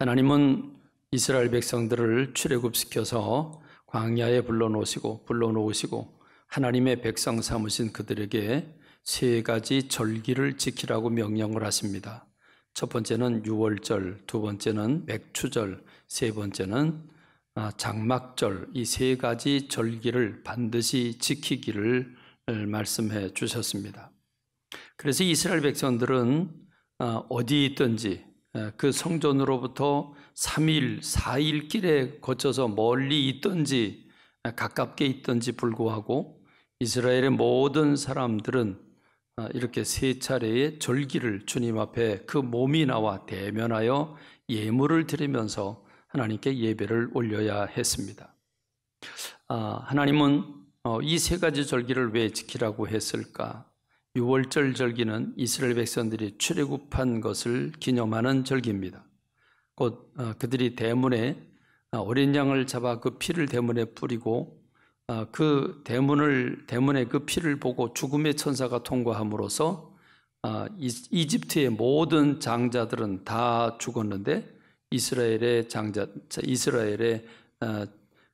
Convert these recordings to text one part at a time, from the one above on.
하나님은 이스라엘 백성들을 출애굽시켜서 광야에 불러놓으시고 하나님의 백성 삼으신 그들에게 세 가지 절기를 지키라고 명령을 하십니다. 첫 번째는 유월절, 두 번째는 맥추절, 세 번째는 장막절, 이 세 가지 절기를 반드시 지키기를 말씀해 주셨습니다. 그래서 이스라엘 백성들은 어디에 있든지 그 성전으로부터 3일, 4일 길에 거쳐서 멀리 있든지 가깝게 있든지 불구하고 이스라엘의 모든 사람들은 이렇게 세 차례의 절기를 주님 앞에 그 몸이 나와 대면하여 예물을 드리면서 하나님께 예배를 올려야 했습니다. 하나님은 이 세 가지 절기를 왜 지키라고 했을까? 유월절 절기는 이스라엘 백성들이 출애굽한 것을 기념하는 절기입니다. 곧 그들이 대문에 어린 양을 잡아 그 피를 대문에 뿌리고 그 대문에 그 피를 보고 죽음의 천사가 통과함으로써 이집트의 모든 장자들은 다 죽었는데 이스라엘의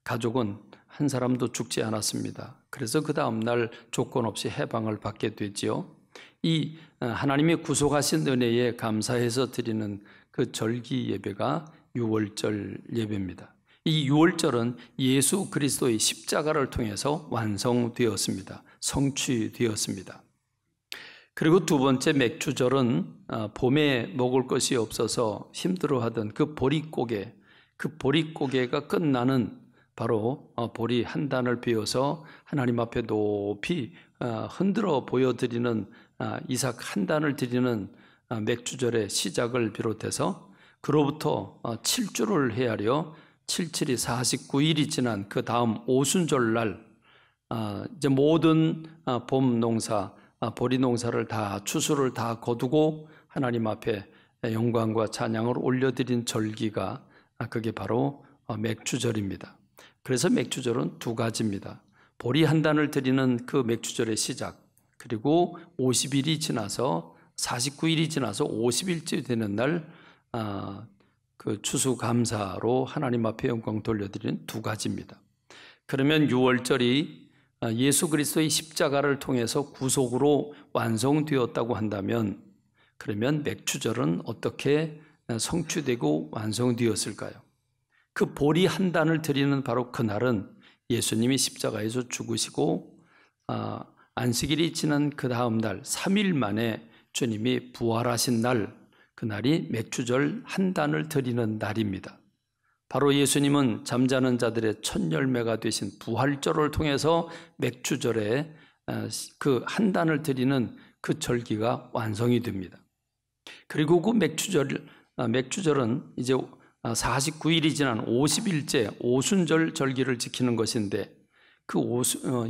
가족은 한 사람도 죽지 않았습니다. 그래서 그 다음 날 조건 없이 해방을 받게 되지요. 이 하나님의 구속하신 은혜에 감사해서 드리는 그 절기 예배가 유월절 예배입니다. 이 유월절은 예수 그리스도의 십자가를 통해서 완성되었습니다. 성취되었습니다. 그리고 두 번째 맥추절은 봄에 먹을 것이 없어서 힘들어하던 그 보릿고개가 끝나는 바로 보리 한 단을 베어서 하나님 앞에 높이 흔들어 보여드리는 이삭 한 단을 드리는 맥추절의 시작을 비롯해서 그로부터 7주를 헤아려 77이 49일이 지난 그 다음 오순절날 이제 모든 봄 농사, 보리 농사를 다 추수를 다 거두고 하나님 앞에 영광과 찬양을 올려드린 절기가 그게 바로 맥추절입니다. 그래서 맥추절은 두 가지입니다. 보리 한 단을 드리는 그 맥추절의 시작, 그리고 50일이 지나서 49일이 지나서 50일째 되는 날 그 추수감사로 하나님 앞에 영광 돌려드리는 두 가지입니다. 그러면 유월절이 예수 그리스도의 십자가를 통해서 구속으로 완성되었다고 한다면 그러면 맥추절은 어떻게 성취되고 완성되었을까요? 그 보리 한 단을 드리는 바로 그날은 예수님이 십자가에서 죽으시고 안식일이 지난 그 다음 날 3일 만에 주님이 부활하신 날, 그날이 맥추절 한 단을 드리는 날입니다. 바로 예수님은 잠자는 자들의 첫 열매가 되신 부활절을 통해서 맥추절에 그 한 단을 드리는 그 절기가 완성이 됩니다. 그리고 그 맥추절은 이제 49일이 지난 50일째 오순절 절기를 지키는 것인데 그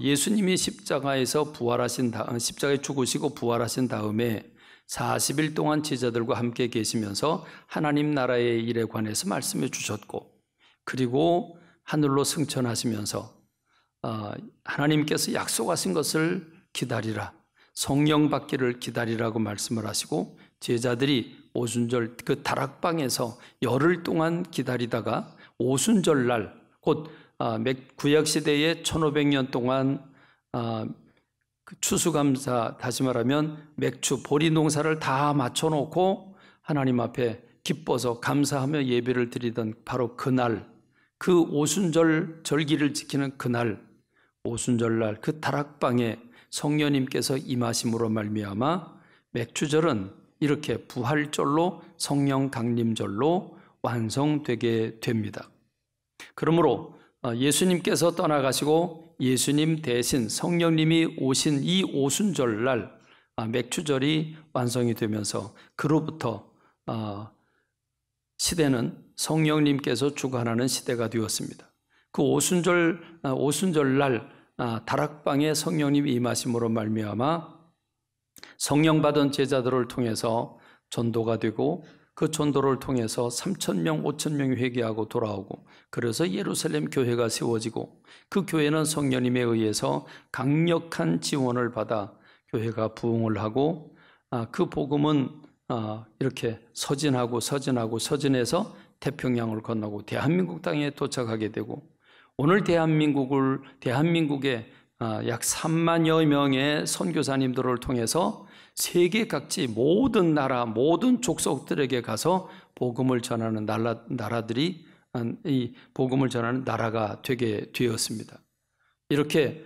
예수님이 십자가에 죽으시고 부활하신 다음에 40일 동안 제자들과 함께 계시면서 하나님 나라의 일에 관해서 말씀해 주셨고 그리고 하늘로 승천하시면서 하나님께서 약속하신 것을 기다리라, 성령 받기를 기다리라고 말씀을 하시고 제자들이 오순절 그 다락방에서 열흘 동안 기다리다가 오순절날 곧 구약시대의 1500년 동안 추수감사, 다시 말하면 맥추, 보리 농사를 다 맞춰놓고 하나님 앞에 기뻐서 감사하며 예배를 드리던 바로 그날, 그 오순절 절기를 지키는 그날, 오순절날 그 다락방에 성령님께서 임하심으로 말미암아 맥추절은 이렇게 부활절로 성령 강림절로 완성되게 됩니다. 그러므로 예수님께서 떠나가시고 예수님 대신 성령님이 오신 이 오순절날 맥추절이 완성이 되면서 그로부터 시대는 성령님께서 주관하는 시대가 되었습니다. 그 오순절날 다락방에 성령님이 임하심으로 말미암아 성령 받은 제자들을 통해서 전도가 되고 그 전도를 통해서 3,000명, 5,000명이 회개하고 돌아오고 그래서 예루살렘 교회가 세워지고 그 교회는 성령님에 의해서 강력한 지원을 받아 교회가 부흥을 하고 그 복음은 이렇게 서진해서 태평양을 건너고 대한민국 땅에 도착하게 되고, 오늘 대한민국에 약 3만여 명의 선교사님들을 통해서 세계 각지 모든 나라, 모든 족속들에게 가서 복음을 전하는 나라들이 이 복음을 전하는 나라가 되게 되었습니다. 이렇게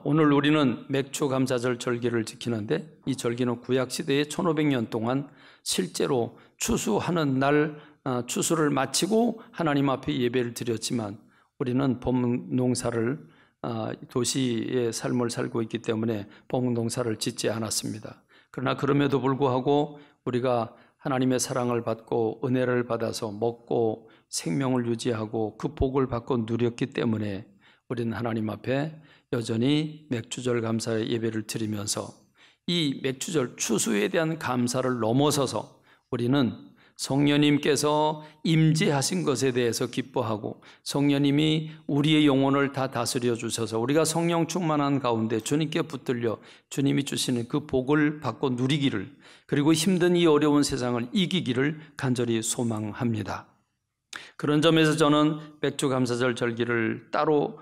오늘 우리는 맥주 감사절 절기를 지키는데, 이 절기는 구약시대에 1500년 동안 실제로 추수하는 날 추수를 마치고 하나님 앞에 예배를 드렸지만, 우리는 봄농사를 도시의 삶을 살고 있기 때문에 봄농사를 짓지 않았습니다. 그러나 그럼에도 불구하고 우리가 하나님의 사랑을 받고 은혜를 받아서 먹고 생명을 유지하고 그 복을 받고 누렸기 때문에 우리는 하나님 앞에 여전히 맥주절 감사의 예배를 드리면서 이 맥주절 추수에 대한 감사를 넘어서서 우리는 성령님께서 임재하신 것에 대해서 기뻐하고, 성령님이 우리의 영혼을 다 다스려 주셔서 우리가 성령 충만한 가운데 주님께 붙들려 주님이 주시는 그 복을 받고 누리기를, 그리고 힘든 이 어려운 세상을 이기기를 간절히 소망합니다. 그런 점에서 저는 맥주 감사절 절기를 따로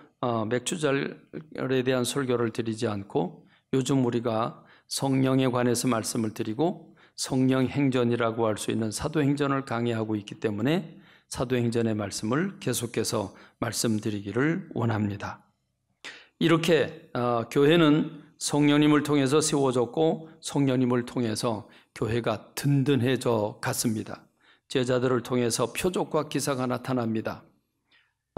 맥주절에 대한 설교를 드리지 않고, 요즘 우리가 성령에 관해서 말씀을 드리고 성령 행전이라고 할 수 있는 사도행전을 강의하고 있기 때문에 사도행전의 말씀을 계속해서 말씀드리기를 원합니다. 이렇게 교회는 성령님을 통해서 세워졌고 성령님을 통해서 교회가 든든해져 갔습니다. 제자들을 통해서 표적과 기사가 나타납니다.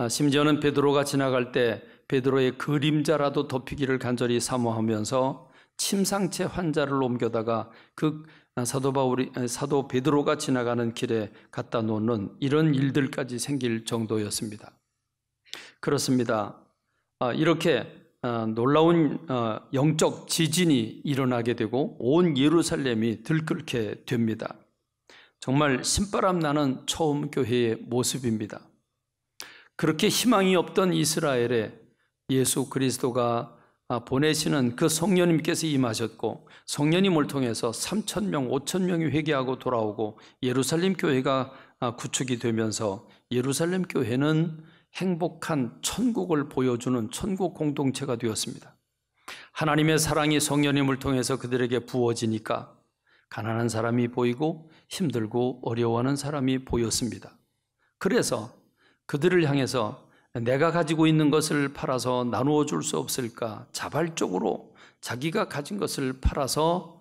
심지어는 베드로가 지나갈 때 베드로의 그림자라도 덮이기를 간절히 사모하면서 침상체 환자를 옮겨다가 그 사도 베드로가 지나가는 길에 갖다 놓는 이런 일들까지 생길 정도였습니다. 그렇습니다. 이렇게 놀라운 영적 지진이 일어나게 되고 온 예루살렘이 들끓게 됩니다. 정말 신바람 나는 처음 교회의 모습입니다. 그렇게 희망이 없던 이스라엘에 예수 그리스도가 보내시는 그 성령님께서 임하셨고, 성령님을 통해서 3,000명, 5,000명이 회개하고 돌아오고 예루살렘 교회가 구축이 되면서 예루살렘 교회는 행복한 천국을 보여주는 천국 공동체가 되었습니다. 하나님의 사랑이 성령님을 통해서 그들에게 부어지니까 가난한 사람이 보이고 힘들고 어려워하는 사람이 보였습니다. 그래서 그들을 향해서 내가 가지고 있는 것을 팔아서 나누어 줄 수 없을까? 자발적으로 자기가 가진 것을 팔아서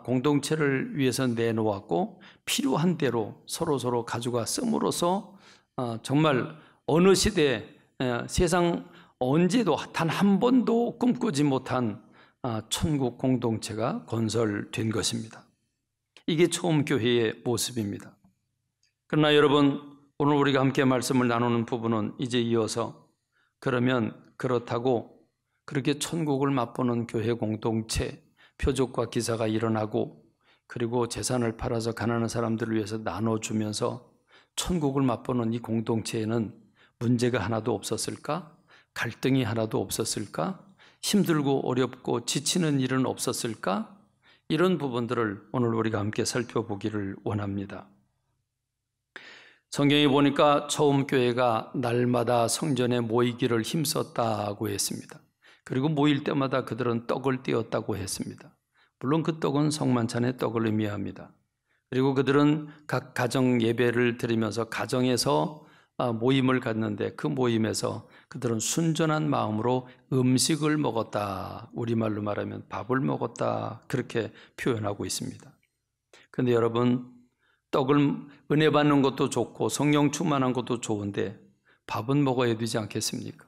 공동체를 위해서 내놓았고, 필요한 대로 서로 가져가 씀으로써 정말 어느 시대 세상 언제도 단 한 번도 꿈꾸지 못한 천국 공동체가 건설된 것입니다. 이게 처음 교회의 모습입니다. 그러나 여러분, 오늘 우리가 함께 말씀을 나누는 부분은 이제 이어서, 그러면 그렇다고 그렇게 천국을 맛보는 교회 공동체, 표적과 기사가 일어나고 그리고 재산을 팔아서 가난한 사람들을 위해서 나눠주면서 천국을 맛보는 이 공동체에는 문제가 하나도 없었을까? 갈등이 하나도 없었을까? 힘들고 어렵고 지치는 일은 없었을까? 이런 부분들을 오늘 우리가 함께 살펴보기를 원합니다. 성경에 보니까 처음 교회가 날마다 성전에 모이기를 힘썼다고 했습니다. 그리고 모일 때마다 그들은 떡을 떼었다고 했습니다. 물론 그 떡은 성만찬의 떡을 의미합니다. 그리고 그들은 각 가정 예배를 드리면서 가정에서 모임을 갖는데, 그 모임에서 그들은 순전한 마음으로 음식을 먹었다, 우리말로 말하면 밥을 먹었다, 그렇게 표현하고 있습니다. 그런데 여러분, 떡을 은혜 받는 것도 좋고 성령 충만한 것도 좋은데 밥은 먹어야 되지 않겠습니까?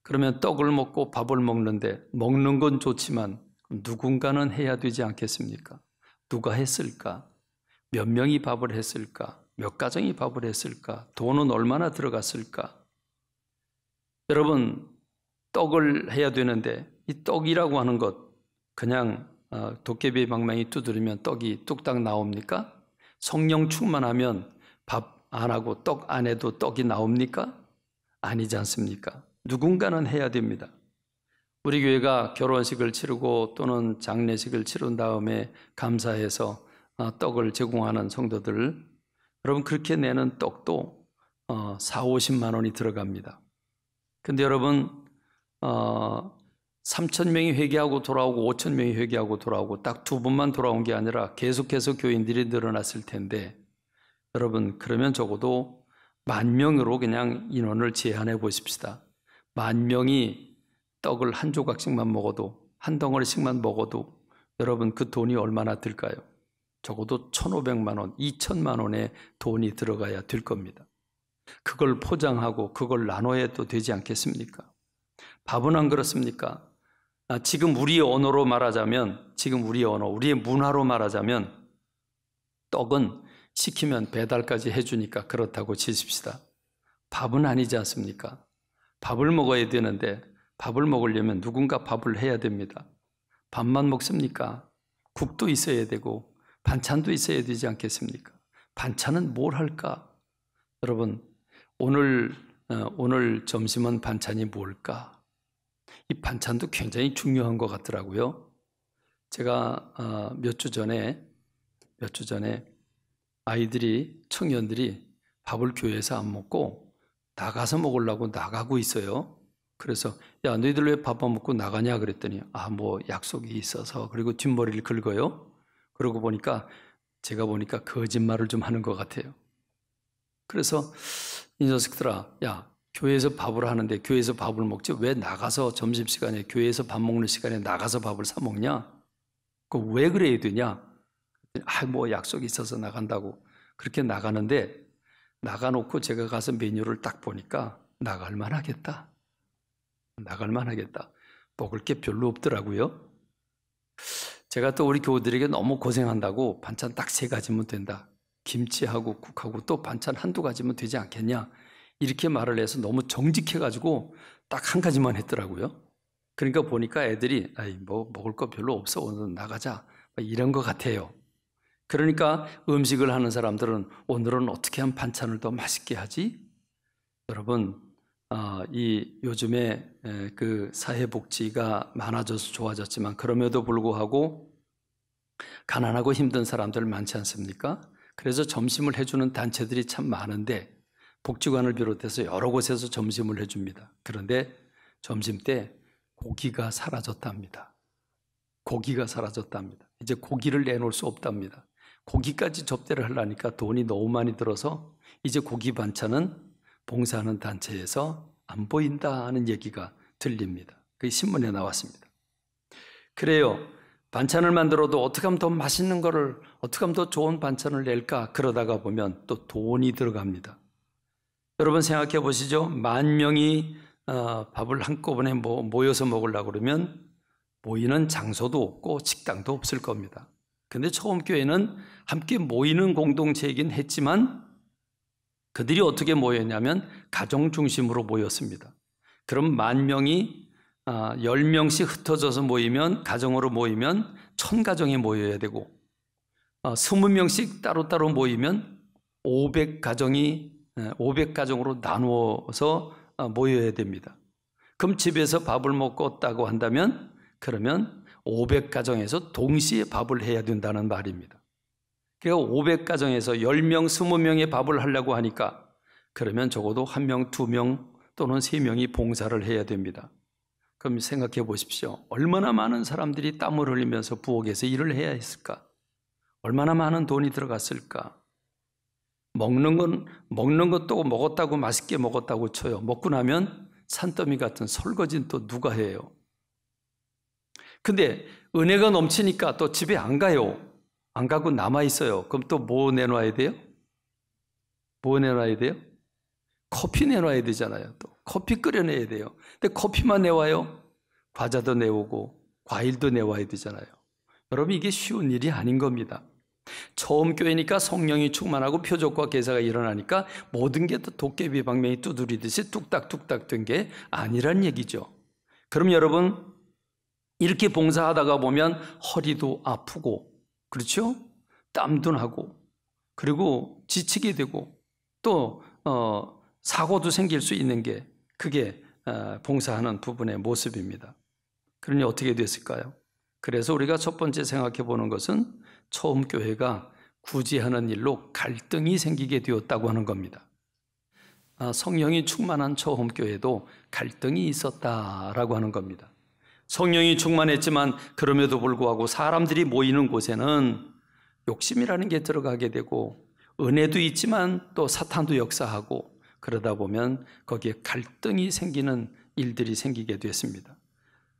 그러면 떡을 먹고 밥을 먹는데, 먹는 건 좋지만 누군가는 해야 되지 않겠습니까? 누가 했을까? 몇 명이 밥을 했을까? 몇 가정이 밥을 했을까? 돈은 얼마나 들어갔을까? 여러분, 떡을 해야 되는데 이 떡이라고 하는 것, 그냥 도깨비 방망이 두드리면 떡이 뚝딱 나옵니까? 성령 충만하면 밥 안 하고 떡 안 해도 떡이 나옵니까? 아니지 않습니까? 누군가는 해야 됩니다. 우리 교회가 결혼식을 치르고 또는 장례식을 치른 다음에 감사해서 떡을 제공하는 성도들, 여러분, 그렇게 내는 떡도 4, 50만 원이 들어갑니다. 근데 여러분 3천 명이 회개하고 돌아오고 5천 명이 회개하고 돌아오고 딱 두 번만 돌아온 게 아니라 계속해서 교인들이 늘어났을 텐데 여러분 그러면 적어도 10,000명으로 그냥 인원을 제한해 보십시다. 10,000명이 떡을 한 조각씩만 먹어도 한 덩어리씩만 먹어도 여러분 그 돈이 얼마나 들까요? 적어도 1,500만 원, 2,000만 원의 돈이 들어가야 될 겁니다. 그걸 포장하고 그걸 나눠야 또 되지 않겠습니까? 밥은 안 그렇습니까? 지금 우리의 언어로 말하자면, 지금 우리의 언어, 우리의 문화로 말하자면 떡은 시키면 배달까지 해주니까 그렇다고 치십시다. 밥은 아니지 않습니까? 밥을 먹어야 되는데 밥을 먹으려면 누군가 밥을 해야 됩니다. 밥만 먹습니까? 국도 있어야 되고 반찬도 있어야 되지 않겠습니까? 반찬은 뭘 할까? 여러분 오늘 점심은 반찬이 뭘까? 이 반찬도 굉장히 중요한 것 같더라고요. 제가 몇 주 전에 아이들이, 청년들이 밥을 교회에서 안 먹고 나가서 먹으려고 나가고 있어요. 그래서 야 너희들 왜 밥 안 먹고 나가냐 그랬더니 뭐 약속이 있어서, 그리고 뒷머리를 긁어요. 그러고 보니까 제가 보니까 거짓말을 좀 하는 것 같아요. 그래서 이 녀석들아, 야 교회에서 밥을 하는데 교회에서 밥을 먹지 왜 나가서 점심시간에 교회에서 밥 먹는 시간에 나가서 밥을 사 먹냐? 그 왜 그래야 되냐? 뭐 약속이 있어서 나간다고. 그렇게 나가는데 나가놓고 제가 가서 메뉴를 딱 보니까 나갈만 하겠다. 먹을 게 별로 없더라고요. 제가 또 우리 교우들에게 너무 고생한다고 반찬 딱 3가지면 된다. 김치하고 국하고 또 반찬 한두 가지면 되지 않겠냐. 이렇게 말을 해서 너무 정직해가지고 딱 1가지만 했더라고요. 그러니까 보니까 애들이 뭐 먹을 거 별로 없어 오늘 나가자 이런 것 같아요. 그러니까 음식을 하는 사람들은 오늘은 어떻게 하면 반찬을 더 맛있게 하지? 여러분 이 요즘에 그 사회복지가 많아져서 좋아졌지만 그럼에도 불구하고 가난하고 힘든 사람들 많지 않습니까? 그래서 점심을 해주는 단체들이 참 많은데 복지관을 비롯해서 여러 곳에서 점심을 해줍니다. 그런데 점심 때 고기가 사라졌답니다. 이제 고기를 내놓을 수 없답니다. 고기까지 접대를 하려니까 돈이 너무 많이 들어서 이제 고기 반찬은 봉사하는 단체에서 안 보인다는 얘기가 들립니다. 그게 신문에 나왔습니다. 그래요. 반찬을 만들어도 어떻게 하면 더 맛있는 거를, 어떻게 하면 더 좋은 반찬을 낼까? 그러다가 보면 또 돈이 들어갑니다. 여러분 생각해 보시죠. 10,000명이 밥을 한꺼번에 모여서 먹으려고 그러면 모이는 장소도 없고 식당도 없을 겁니다. 근데 처음 교회는 함께 모이는 공동체이긴 했지만 그들이 어떻게 모였냐면 가정 중심으로 모였습니다. 그럼 10,000명이 10명씩 흩어져서 모이면, 가정으로 모이면 1,000가정이 모여야 되고 20명씩 따로따로 모이면 500가정으로 나누어서 모여야 됩니다. 그럼 집에서 밥을 먹었다고 한다면 그러면 500가정에서 동시에 밥을 해야 된다는 말입니다. 그러니까 500가정에서 10명, 20명의 밥을 하려고 하니까 그러면 적어도 1명, 2명 또는 3명이 봉사를 해야 됩니다. 그럼 생각해 보십시오. 얼마나 많은 사람들이 땀을 흘리면서 부엌에서 일을 해야 했을까? 얼마나 많은 돈이 들어갔을까? 먹는 것도 먹었다고 맛있게 먹었다고 쳐요. 먹고 나면 산더미 같은 설거지는 또 누가 해요? 근데 은혜가 넘치니까 또 집에 안 가요. 안 가고 남아 있어요. 그럼 또 뭐 내놔야 돼요? 커피 내놔야 되잖아요. 또 커피 끓여내야 돼요. 근데 커피만 내와요? 과자도 내오고 과일도 내와야 되잖아요. 여러분 이게 쉬운 일이 아닌 겁니다. 처음 교회니까 성령이 충만하고 표적과 계사가 일어나니까 모든 게 또 도깨비 방망이 두드리듯이 뚝딱뚝딱 된 게 아니란 얘기죠. 그럼 여러분 이렇게 봉사하다가 보면 허리도 아프고, 그렇죠? 땀도 나고, 그리고 지치게 되고, 또 사고도 생길 수 있는 게 그게 봉사하는 부분의 모습입니다. 그러니 어떻게 됐을까요? 그래서 우리가 첫 번째 생각해 보는 것은 처음 교회가 구제하는 일로 갈등이 생기게 되었다고 하는 겁니다. 성령이 충만한 처음 교회도 갈등이 있었다라고 하는 겁니다. 성령이 충만했지만 그럼에도 불구하고 사람들이 모이는 곳에는 욕심이라는 게 들어가게 되고 은혜도 있지만 또 사탄도 역사하고 그러다 보면 거기에 갈등이 생기는 일들이 생기게 됐습니다.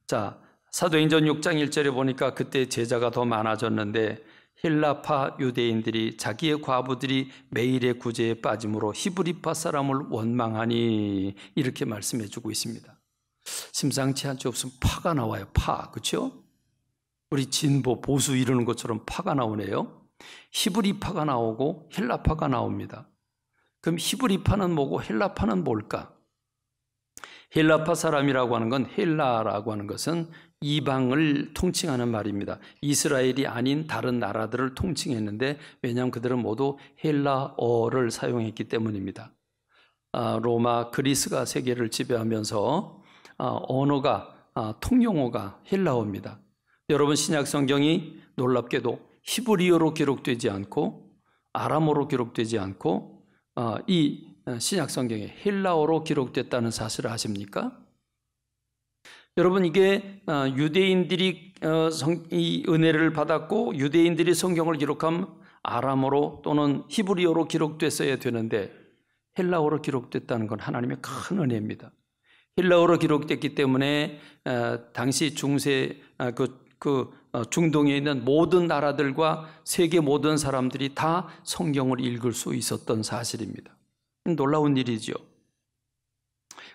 자, 사도행전 6장 1절에 보니까 그때 제자가 더 많아졌는데 헬라파 유대인들이 자기의 과부들이 매일의 구제에 빠짐으로 히브리파 사람을 원망하니 이렇게 말씀해 주고 있습니다. 심상치 않죠. 없으면 파가 나와요. 파. 그렇죠? 우리 진보, 보수 이러는 것처럼 파가 나오네요. 히브리파가 나오고 헬라파가 나옵니다. 그럼 히브리파는 뭐고 헬라파는 뭘까? 헬라파 사람이라고 하는 건, 헬라라고 하는 것은 이방을 통칭하는 말입니다. 이스라엘이 아닌 다른 나라들을 통칭했는데 왜냐하면 그들은 모두 헬라어를 사용했기 때문입니다. 로마, 그리스가 세계를 지배하면서 언어가, 통용어가 헬라어입니다. 여러분 신약 성경이 놀랍게도 히브리어로 기록되지 않고 아람어로 기록되지 않고 이 신약 성경에 헬라어로 기록됐다는 사실을 아십니까? 여러분 이게 유대인들이 이 은혜를 받았고 유대인들이 성경을 기록한 아람어로 또는 히브리어로 기록됐어야 되는데 헬라어로 기록됐다는 건 하나님의 큰 은혜입니다. 헬라어로 기록됐기 때문에 당시 중세 중동에 있는 모든 나라들과 세계 모든 사람들이 다 성경을 읽을 수 있었던 사실입니다. 놀라운 일이죠.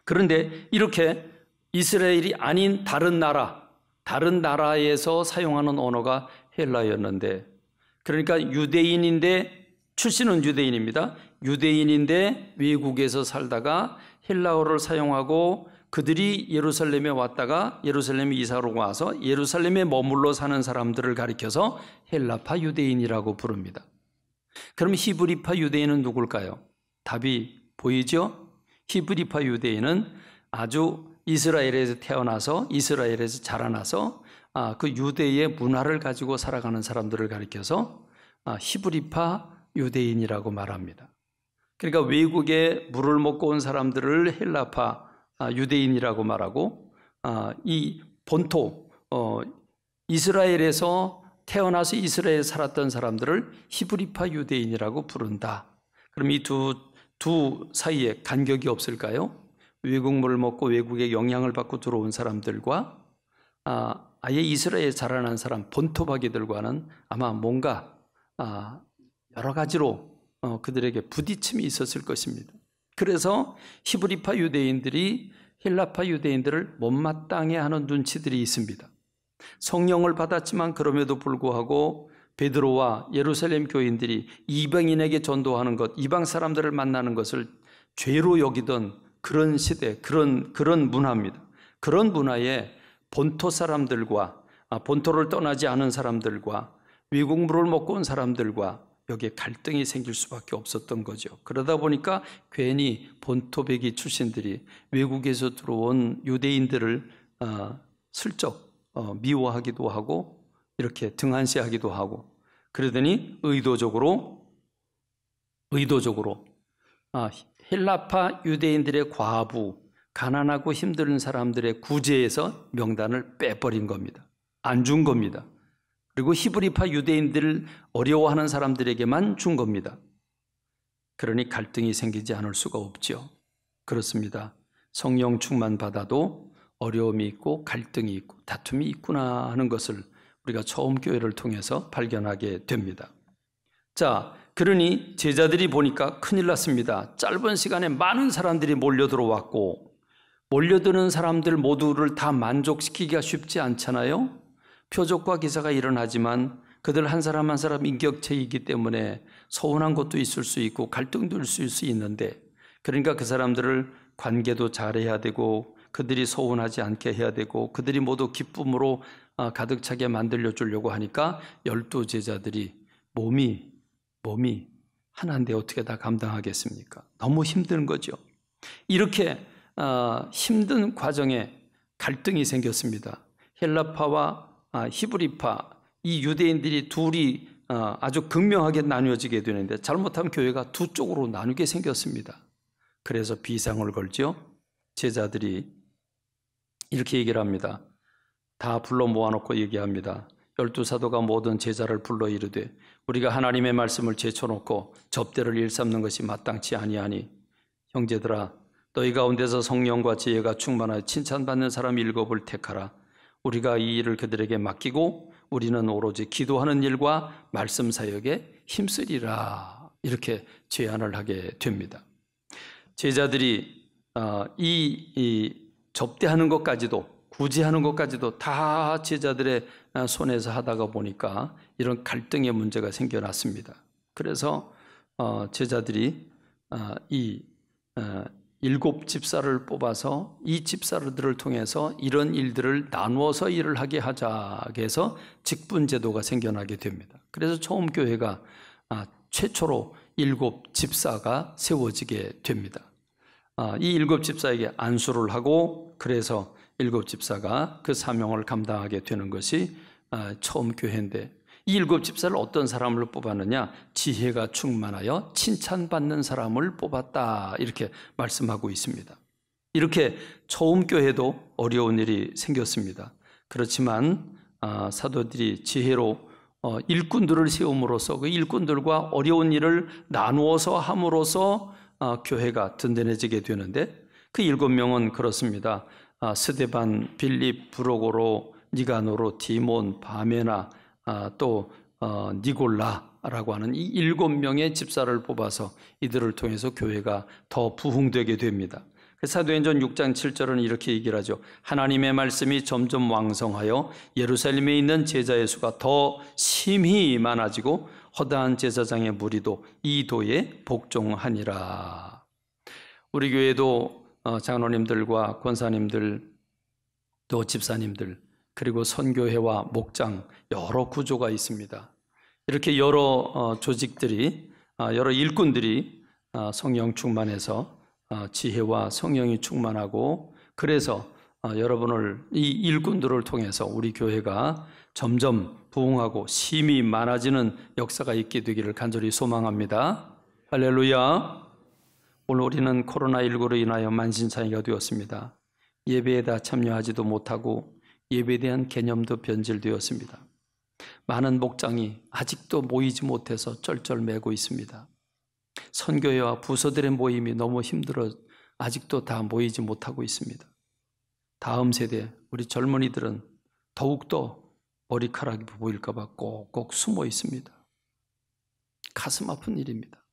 그런데 이렇게 이스라엘이 아닌 다른 나라에서 사용하는 언어가 헬라였는데, 그러니까 유대인인데 출신은 유대인입니다. 유대인인데 외국에서 살다가 헬라어를 사용하고 그들이 예루살렘에 왔다가 예루살렘에 이사로 와서 예루살렘에 머물러 사는 사람들을 가리켜서 헬라파 유대인이라고 부릅니다. 그럼 히브리파 유대인은 누굴까요? 답이 보이죠? 히브리파 유대인은 아주 이스라엘에서 태어나서 이스라엘에서 자라나서 그 유대의 문화를 가지고 살아가는 사람들을 가리켜서 히브리파 유대인이라고 말합니다. 그러니까 외국에 물을 먹고 온 사람들을 헬라파 유대인이라고 말하고 이 본토 이스라엘에서 태어나서 이스라엘에 살았던 사람들을 히브리파 유대인이라고 부른다. 그럼 이 두 사이에 간격이 없을까요? 외국 물을 먹고 외국의 영향을 받고 들어온 사람들과 아예 이스라엘에 자라난 사람 본토박이들과는 아마 뭔가 여러 가지로 그들에게 부딪힘이 있었을 것입니다. 그래서 히브리파 유대인들이 헬라파 유대인들을 못마땅해 하는 눈치들이 있습니다. 성령을 받았지만 그럼에도 불구하고 베드로와 예루살렘 교인들이 이방인에게 전도하는 것, 이방 사람들을 만나는 것을 죄로 여기던 그런 시대, 그런 문화입니다. 그런 문화에 본토 사람들과 본토를 떠나지 않은 사람들과 외국 물을 먹고 온 사람들과 여기에 갈등이 생길 수밖에 없었던 거죠. 그러다 보니까 괜히 본토배기 출신들이 외국에서 들어온 유대인들을 슬쩍 미워하기도 하고 이렇게 등한시하기도 하고 그러더니 의도적으로 헬라파 유대인들의 과부, 가난하고 힘든 사람들의 구제에서 명단을 빼버린 겁니다. 안 준 겁니다. 그리고 히브리파 유대인들을 어려워하는 사람들에게만 준 겁니다. 그러니 갈등이 생기지 않을 수가 없죠. 그렇습니다. 성령 충만 받아도 어려움이 있고 갈등이 있고 다툼이 있구나 하는 것을 우리가 처음 교회를 통해서 발견하게 됩니다. 자, 그러니 제자들이 보니까 큰일 났습니다. 짧은 시간에 많은 사람들이 몰려들어왔고 몰려드는 사람들 모두를 다 만족시키기가 쉽지 않잖아요. 표적과 기사가 일어나지만 그들 한 사람 한 사람 인격체이기 때문에 서운한 것도 있을 수 있고 갈등도 있을 수 있는데 그러니까 그 사람들을 관계도 잘해야 되고 그들이 서운하지 않게 해야 되고 그들이 모두 기쁨으로 가득 차게 만들려 주려고 하니까 12제자들이 몸이 하나인데 어떻게 다 감당하겠습니까? 너무 힘든 거죠. 이렇게 힘든 과정에 갈등이 생겼습니다. 헬라파와 히브리파 이 유대인들이 둘이 아주 극명하게 나뉘어지게 되는데 잘못하면 교회가 두 쪽으로 나누게 생겼습니다. 그래서 비상을 걸죠. 제자들이 이렇게 얘기를 합니다. 다 불러 모아놓고 얘기합니다. 12사도가 모든 제자를 불러 이르되 우리가 하나님의 말씀을 제쳐놓고 접대를 일삼는 것이 마땅치 아니하니 형제들아 너희 가운데서 성령과 지혜가 충만하여 칭찬받는 사람 7을 택하라. 우리가 이 일을 그들에게 맡기고 우리는 오로지 기도하는 일과 말씀 사역에 힘쓰리라. 이렇게 제안을 하게 됩니다. 제자들이 이 접대하는 것까지도 구제하는 것까지도 다 제자들의 손에서 하다가 보니까 이런 갈등의 문제가 생겨났습니다. 그래서 제자들이 이 7 집사를 뽑아서 이 집사들을 통해서 이런 일들을 나누어서 일을 하게 하자 해서 직분제도가 생겨나게 됩니다. 그래서 처음 교회가 최초로 7 집사가 세워지게 됩니다. 이 7 집사에게 안수를 하고 그래서 7 집사가 그 사명을 감당하게 되는 것이 처음 교회인데 이 7 집사를 어떤 사람을 뽑았느냐? 지혜가 충만하여 칭찬받는 사람을 뽑았다 이렇게 말씀하고 있습니다. 이렇게 처음 교회도 어려운 일이 생겼습니다. 그렇지만 사도들이 지혜로 일꾼들을 세움으로써 그 일꾼들과 어려운 일을 나누어서 함으로써 교회가 든든해지게 되는데 그 7명은 그렇습니다. 스데반, 빌립, 브로고로, 니가노로, 디몬, 바메나 또 니골라라고 하는 이 7명의 집사를 뽑아서 이들을 통해서 교회가 더 부흥되게 됩니다. 사도행전 6장 7절은 이렇게 얘기를 하죠. 하나님의 말씀이 점점 왕성하여 예루살렘에 있는 제자의 수가 더 심히 많아지고 허다한 제사장의 무리도 이 도에 복종하니라. 우리 교회도 장로님들과 권사님들 또 집사님들 그리고 선교회와 목장 여러 구조가 있습니다. 이렇게 여러 조직들이 여러 일꾼들이 성령 충만해서 지혜와 성령이 충만하고 그래서 여러분을 이 일꾼들을 통해서 우리 교회가 점점 부흥하고 심히 많아지는 역사가 있게 되기를 간절히 소망합니다. 할렐루야. 오늘 우리는 코로나19로 인하여 만신창이가 되었습니다. 예배에 다 참여하지도 못하고 예배에 대한 개념도 변질되었습니다. 많은 목장이 아직도 모이지 못해서 쩔쩔매고 있습니다. 선교회와 부서들의 모임이 너무 힘들어 아직도 다 모이지 못하고 있습니다. 다음 세대 우리 젊은이들은 더욱더 머리카락이 보일까 봐 꼭꼭 숨어 있습니다. 가슴 아픈 일입니다.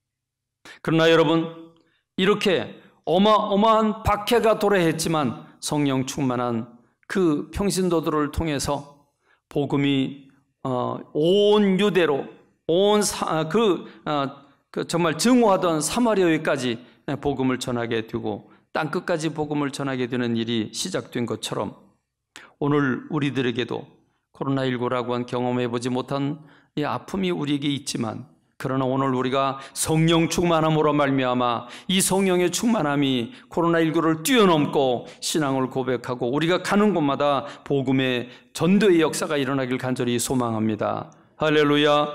그러나 여러분 이렇게 어마어마한 박해가 도래했지만 성령 충만한 그 평신도들을 통해서 복음이 온 유대로 정말 증오하던 사마리아에까지 복음을 전하게 되고 땅끝까지 복음을 전하게 되는 일이 시작된 것처럼 오늘 우리들에게도 코로나19라고 한 경험해보지 못한 이 아픔이 우리에게 있지만 그러나 오늘 우리가 성령 충만함으로 말미암아 이 성령의 충만함이 코로나19를 뛰어넘고 신앙을 고백하고 우리가 가는 곳마다 복음의 전도의 역사가 일어나길 간절히 소망합니다. 할렐루야,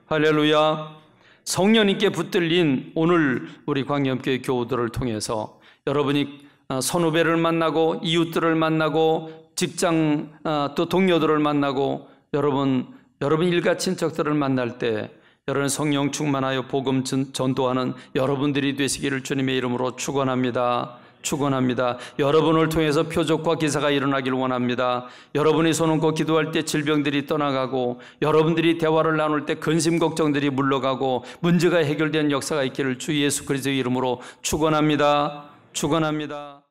할렐루야. 성령님께 붙들린 오늘 우리 광염교회 교우들을 통해서 여러분이 선후배를 만나고 이웃들을 만나고 직장 또 동료들을 만나고 여러분 일가 친척들을 만날 때 여러분 성령 충만하여 복음 전도하는 여러분들이 되시기를 주님의 이름으로 축원합니다. 축원합니다. 여러분을 통해서 표적과 기사가 일어나길 원합니다. 여러분이 손 얹고 기도할 때 질병들이 떠나가고 여러분들이 대화를 나눌 때 근심 걱정들이 물러가고 문제가 해결된 역사가 있기를 주 예수 그리스도의 이름으로 축원합니다. 축원합니다.